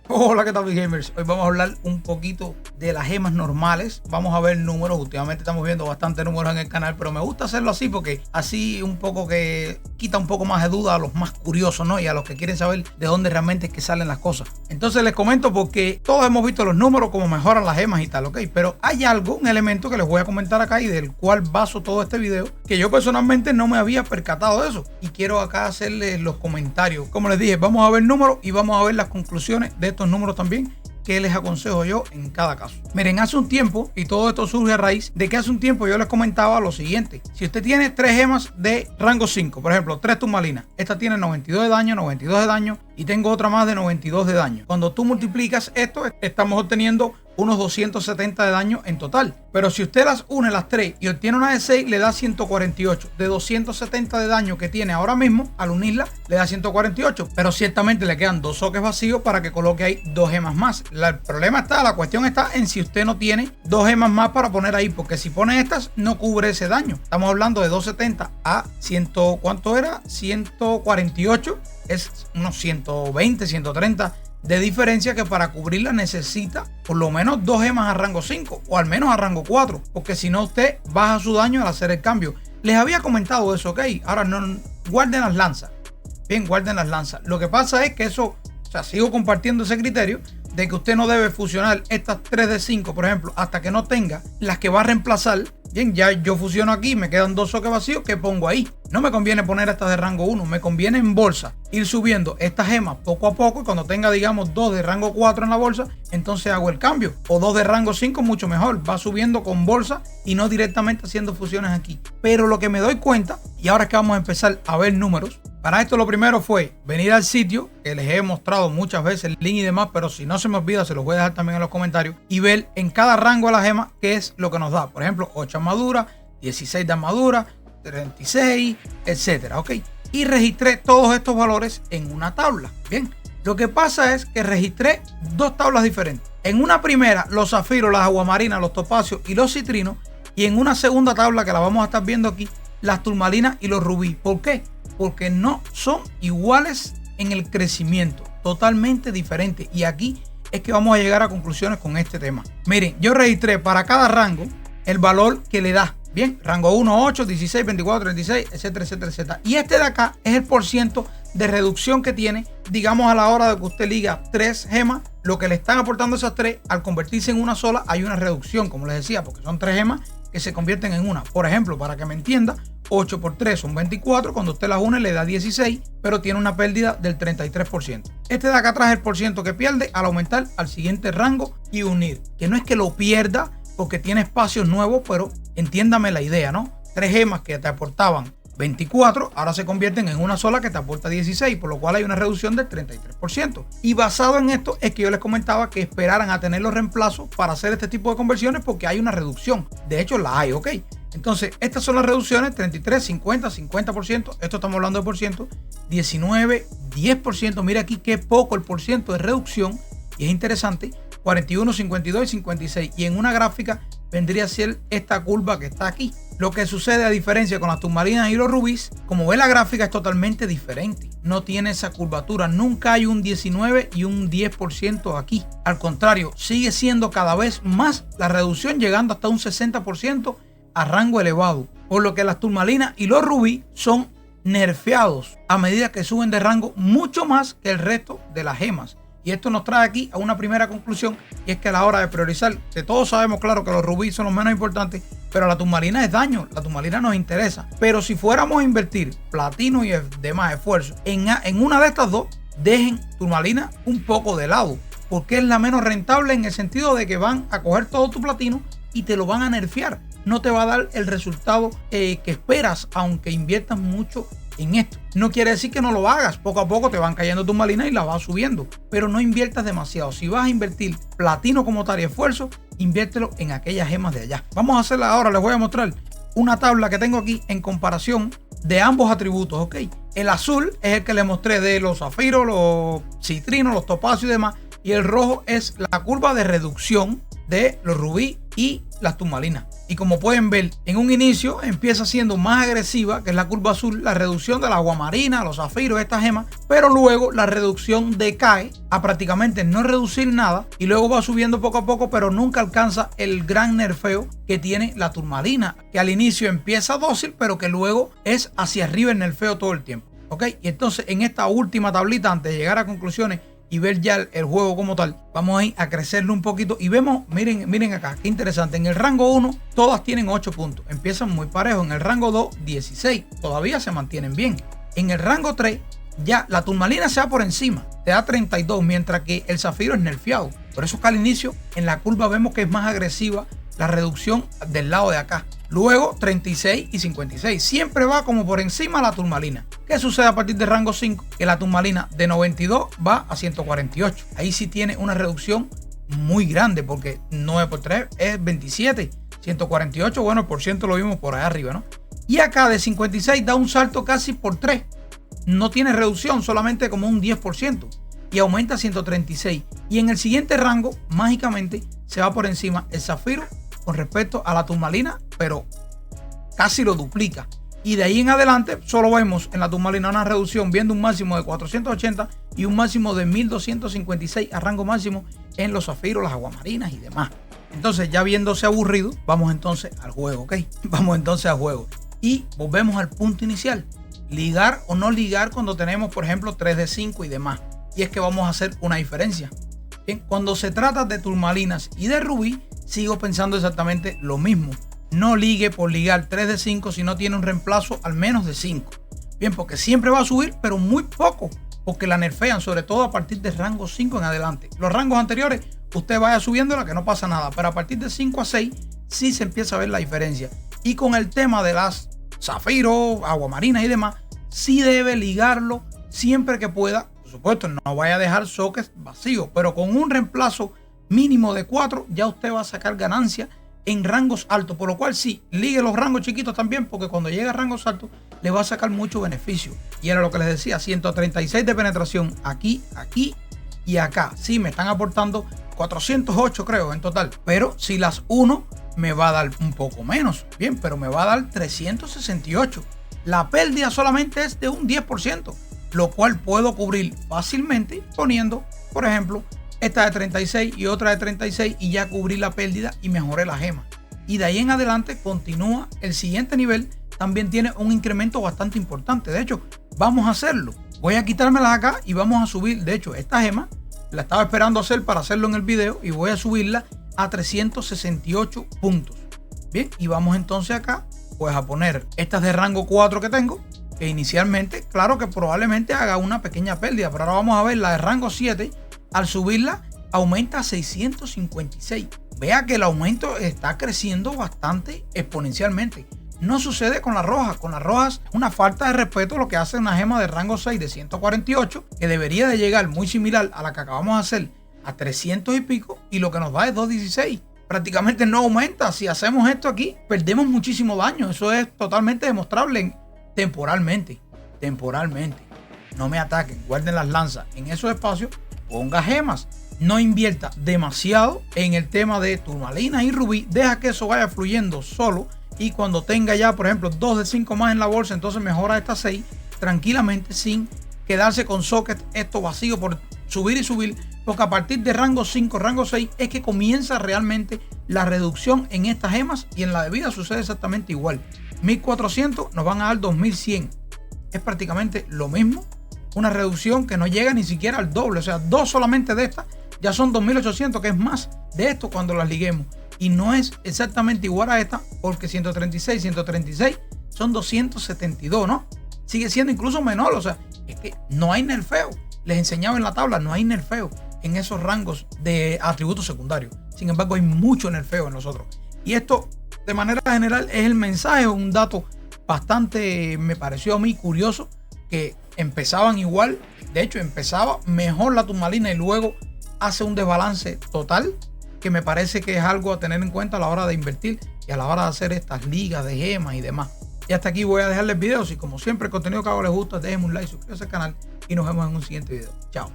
Hola, ¿qué tal, mis gamers? Hoy vamos a hablar un poquito de las gemas normales. Vamos a ver números. Últimamente estamos viendo bastantes números en el canal, pero me gusta hacerlo así porque así un poco que quita un poco más de duda a los más curiosos, ¿no? Y a los que quieren saber de dónde realmente es que salen las cosas. Entonces les comento porque todos hemos visto los números, cómo mejoran las gemas y tal, ¿ok? Pero hay algo, un elemento que les voy a comentar acá y del cual baso todo este video, que yo personalmente no me había percatado de eso. Y quiero acá hacerles los comentarios. Como les dije, vamos a ver números y vamos a ver las conclusiones de estos números también, que les aconsejo yo en cada caso. Miren, hace un tiempo, y todo esto surge a raíz de que hace un tiempo yo les comentaba lo siguiente: si usted tiene 3 gemas de rango 5, por ejemplo 3 turmalinas, esta tiene 92 de daño, 92 de daño y tengo otra más de 92 de daño. Cuando tú multiplicas esto, estamos obteniendo unos 270 de daño en total. Pero si usted las une las 3 y obtiene una de 6, le da 148. De 270 de daño que tiene ahora mismo, al unirla, le da 148. Pero ciertamente le quedan 2 sockets vacíos para que coloque ahí 2 gemas más. El problema está, la cuestión está en si usted no tiene 2 gemas más para poner ahí, porque si pone estas, no cubre ese daño. Estamos hablando de 270 a 100, ¿cuánto era? 148. Es unos 120, 130 de diferencia, que para cubrirla necesita por lo menos 2 gemas a rango 5 o al menos a rango 4, porque si no usted baja su daño al hacer el cambio. Les había comentado eso, ok. Ahora no guarden las lanzas. Bien, guarden las lanzas. Lo que pasa es que eso, o sea, sigo compartiendo ese criterio de que usted no debe fusionar estas 3 de 5, por ejemplo, hasta que no tenga las que va a reemplazar. Bien, ya yo fusiono aquí, me quedan 2 sockets vacíos, que pongo ahí. No me conviene poner estas de rango 1, me conviene en bolsa ir subiendo estas gemas poco a poco, y cuando tenga, digamos, 2 de rango 4 en la bolsa, entonces hago el cambio. O 2 de rango 5, mucho mejor, va subiendo con bolsa y no directamente haciendo fusiones aquí. Pero lo que me doy cuenta, y ahora es que vamos a empezar a ver números, para esto lo primero fue venir al sitio, que les he mostrado muchas veces el link y demás, pero si no se me olvida, se los voy a dejar también en los comentarios, y ver en cada rango de la gema qué es lo que nos da. Por ejemplo, 8 armadura, 16 de armadura, 36, etcétera, ¿ok? Y registré todos estos valores en una tabla. Bien, lo que pasa es que registré 2 tablas diferentes. En una primera, los zafiros, las aguamarinas, los topacios y los citrinos, y en una segunda tabla, que la vamos a estar viendo aquí, las turmalinas y los rubí. ¿Por qué? Porque no son iguales en el crecimiento, totalmente diferentes. Y aquí es que vamos a llegar a conclusiones con este tema. Miren, yo registré para cada rango el valor que le da. Bien, rango 1, 8, 16, 24, 36, etcétera, etcétera, etcétera. Y este de acá es el porciento de reducción que tiene, digamos, a la hora de que usted liga 3 gemas, lo que le están aportando esas 3, al convertirse en una sola, hay una reducción, como les decía, porque son 3 gemas que se convierten en una. Por ejemplo, para que me entienda, 8 por 3 son 24, cuando usted las une le da 16, pero tiene una pérdida del 33%. Este de acá atrás es el porciento que pierde al aumentar al siguiente rango y unir. Que no es que lo pierda porque tiene espacios nuevos, pero entiéndame la idea, ¿no? 3 gemas que te aportaban 24, ahora se convierten en una sola que te aporta 16, por lo cual hay una reducción del 33%. Y basado en esto es que yo les comentaba que esperaran a tener los reemplazos para hacer este tipo de conversiones, porque hay una reducción. De hecho, la hay, ¿ok? Entonces, estas son las reducciones: 33, 50, 50%. Esto estamos hablando de por ciento. 19, 10%. Mira aquí qué poco el porciento de reducción. Y es interesante. 41, 52 y 56. Y en una gráfica vendría a ser esta curva que está aquí. Lo que sucede, a diferencia con las turmalinas y los rubíes, como ve la gráfica, es totalmente diferente. No tiene esa curvatura. Nunca hay un 19 y un 10% aquí. Al contrario, sigue siendo cada vez más la reducción, llegando hasta un 60% a rango elevado. Por lo que las turmalinas y los rubí son nerfeados a medida que suben de rango, mucho más que el resto de las gemas. Y esto nos trae aquí a una primera conclusión, y es que a la hora de priorizar, que todos sabemos, claro, que los rubíes son los menos importantes, pero la turmalina es daño, la turmalina nos interesa. Pero si fuéramos a invertir platino y demás esfuerzo en una de estas dos, dejen turmalina un poco de lado, porque es la menos rentable, en el sentido de que van a coger todo tu platino y te lo van a nerfear. No te va a dar el resultado que esperas, aunque inviertas mucho en esto. No quiere decir que no lo hagas. Poco a poco te van cayendo tus malinas y la vas subiendo, pero no inviertas demasiado. Si vas a invertir platino como tal y esfuerzo, inviértelo en aquellas gemas de allá. Vamos a hacerla ahora. Les voy a mostrar una tabla que tengo aquí en comparación de ambos atributos, ¿ok? El azul es el que les mostré de los zafiros, los citrinos, los topacios y demás, y el rojo es la curva de reducción de los rubí y las turmalinas. Y como pueden ver, en un inicio empieza siendo más agresiva, que es la curva azul, la reducción de la aguamarina, los zafiros, estas gemas, pero luego la reducción decae a prácticamente no reducir nada y luego va subiendo poco a poco, pero nunca alcanza el gran nerfeo que tiene la turmalina, que al inicio empieza dócil, pero que luego es hacia arriba el nerfeo todo el tiempo. ¿Ok? Y entonces en esta última tablita, antes de llegar a conclusiones y ver ya el juego como tal, vamos a ir a crecerlo un poquito y vemos, miren acá, qué interesante. En el rango 1 todas tienen 8 puntos, empiezan muy parejos. En el rango 2 16, todavía se mantienen bien. En el rango 3 ya la turmalina se va por encima, te da 32, mientras que el zafiro es nerfeado. Por eso que al inicio en la curva vemos que es más agresiva la reducción del lado de acá. Luego 36 y 56. Siempre va como por encima la turmalina. ¿Qué sucede a partir de rango 5? Que la turmalina de 92 va a 148. Ahí sí tiene una reducción muy grande, porque 9 por 3 es 27. 148, bueno, el porciento lo vimos por allá arriba, ¿no? Y acá de 56 da un salto casi por 3. No tiene reducción, solamente como un 10%. Y aumenta a 136. Y en el siguiente rango, mágicamente, se va por encima el zafiro con respecto a la turmalina, pero casi lo duplica. Y de ahí en adelante solo vemos en la turmalina una reducción, viendo un máximo de 480 y un máximo de 1256 a rango máximo en los zafiros, las aguamarinas y demás. Entonces, ya viéndose aburrido, vamos entonces al juego, ¿ok? Vamos entonces al juego. Y volvemos al punto inicial. Ligar o no ligar cuando tenemos, por ejemplo, 3 de 5 y demás. Y es que vamos a hacer una diferencia. Bien, cuando se trata de turmalinas y de rubí, sigo pensando exactamente lo mismo. No ligue por ligar 3 de 5 si no tiene un reemplazo al menos de 5. Bien, porque siempre va a subir, pero muy poco, porque la nerfean, sobre todo a partir de rango 5 en adelante. Los rangos anteriores, usted vaya subiéndola que no pasa nada, pero a partir de 5 a 6 sí se empieza a ver la diferencia. Y con el tema de las zafiros, aguamarinas y demás, sí debe ligarlo siempre que pueda. Por supuesto, no vaya a dejar sockets vacíos, pero con un reemplazo mínimo de 4 ya usted va a sacar ganancia en rangos altos, por lo cual sí, ligue los rangos chiquitos también, porque cuando llega a rangos altos le va a sacar mucho beneficio. Y era lo que les decía, 136 de penetración aquí, aquí y acá. Sí, me están aportando 408 creo en total, pero si las 1 me va a dar un poco menos, bien, pero me va a dar 368. La pérdida solamente es de un 10%, lo cual puedo cubrir fácilmente poniendo, por ejemplo, esta de 36 y otra de 36 y ya cubrí la pérdida y mejoré la gema. Y de ahí en adelante continúa el siguiente nivel, también tiene un incremento bastante importante. De hecho, vamos a hacerlo. Voy a quitármelas acá y vamos a subir, de hecho, esta gema la estaba esperando hacer para hacerlo en el video y voy a subirla a 368 puntos. Bien, y vamos entonces acá pues a poner estas de rango 4 que tengo, que inicialmente, claro que probablemente haga una pequeña pérdida, pero ahora vamos a ver la de rango 7. Al subirla aumenta a 656. Vea que el aumento está creciendo bastante exponencialmente. No sucede con las rojas. Con las rojas es una falta de respeto lo que hace una gema de rango 6 de 148, que debería de llegar muy similar a la que acabamos de hacer a 300 y pico, y lo que nos da es 216. Prácticamente no aumenta. Si hacemos esto aquí, perdemos muchísimo daño. Eso es totalmente demostrable temporalmente. No me ataquen, guarden las lanzas en esos espacios. Ponga gemas, no invierta demasiado en el tema de turmalina y rubí, deja que eso vaya fluyendo solo, y cuando tenga ya, por ejemplo, 2 de 5 más en la bolsa, entonces mejora estas 6 tranquilamente sin quedarse con socket esto vacío por subir y subir, porque a partir de rango 5, rango 6 es que comienza realmente la reducción en estas gemas, y en la de vida sucede exactamente igual. 1400 nos van a dar 2100, es prácticamente lo mismo. Una reducción que no llega ni siquiera al doble. O sea, 2 solamente de estas ya son 2800, que es más de esto cuando las liguemos. Y no es exactamente igual a esta, porque 136 son 272, ¿no? Sigue siendo incluso menor. O sea, es que no hay nerfeo. Les enseñaba en la tabla, no hay nerfeo en esos rangos de atributos secundarios. Sin embargo, hay mucho nerfeo en los otros. Y esto, de manera general, es el mensaje, un dato bastante, me pareció a mí curioso, que empezaban igual. De hecho, empezaba mejor la turmalina y luego hace un desbalance total, que me parece que es algo a tener en cuenta a la hora de invertir y a la hora de hacer estas ligas de gemas y demás. Y hasta aquí voy a dejarles videos. Y como siempre, el contenido que hago les gusta, déjenme un like, suscríbanse al canal y nos vemos en un siguiente video. Chao.